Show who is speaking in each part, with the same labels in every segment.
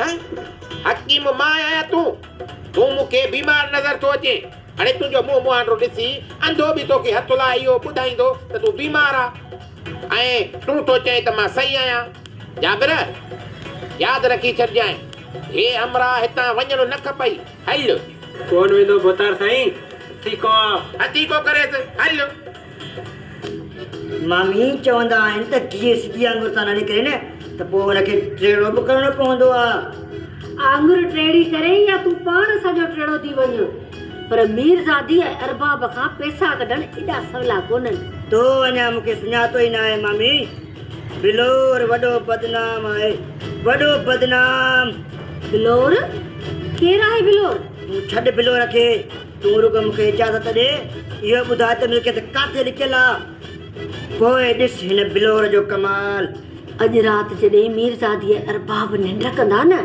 Speaker 1: हैं हकीम मां आया तू मूंखे बीमार नज़र थो अचे। हाणे तुंहिंजो मुंहुं मुहांडो ॾिसी अंधो बि तोखे हथु लाइ इहो ॿुधाईंदो त तूं बीमार आहे ऐं तूं थो चए त मां सही आहियां। जाबिर यादि रखी छॾिजांइ, हे हमरा हितां वञणो न खपई। हल
Speaker 2: कोन वेंदो बोतार साईं, ठीकु
Speaker 1: हथी को करेसि, हल।
Speaker 3: मामी चवंदा आहिनि त कीअं सिधी आंगुर सां न निकिरे न त पोइ हुनखे टेड़ो बि करणो पवंदो आहे।
Speaker 4: आंगुर टेड़ी करे या तूं पाण सॼो टेड़ो थी वञ, पर मीरज़ादी ऐं अरबाब खां पैसा कढण एॾा सवला कोन्हनि।
Speaker 3: तो अञा मूंखे सुञातो ई न आहे मामी। बिलोर वॾो बदनाम आहे, वॾो बदनाम।
Speaker 4: बिलोर? केरु आहे बिलोर?
Speaker 3: तूं छॾ बिलोर खे, तूं रुॻो मूंखे इजाज़त ॾे। इहो ॿुधाए त मिल्कियत किथे लिकियल आहे, पोइ ॾिस हिन बिलोर जो कमाल।
Speaker 4: अॼु राति जॾहिं मीरज़ादी ऐं अरबाब निंड कंदा न,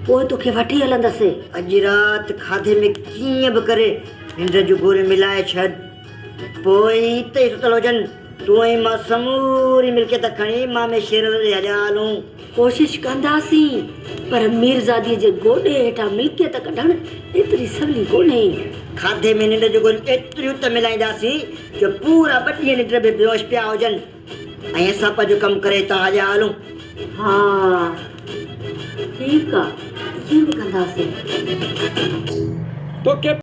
Speaker 4: पोइ तोखे वठी हलंदसि।
Speaker 3: अॼु राति खाधे में कीअं बि करे निंड जो गोरी मिलाए छॾ, पोइ हिते सुतल हुजनि। तूं ऐं मां समूरी मिल्कियत खणी मां में शेर ते हलिया हलूं।
Speaker 4: कोशिशि कंदासीं, पर मीरज़ादीअ जे गोॾे हेठां मिल्कियत कढण एतिरी सवली कोन्हे।
Speaker 3: खाधे में निंड जो गोरी एतिरियूं त मिलाईंदासीं जो पूरा 2 ॾींहं निंड में बेहोश पिया हुजनि ऐं असां पंहिंजो कमु करे हितां हलिया हलूं।
Speaker 4: हा ठीकु आहे, ईअं बि कंदासीं।
Speaker 2: तोखे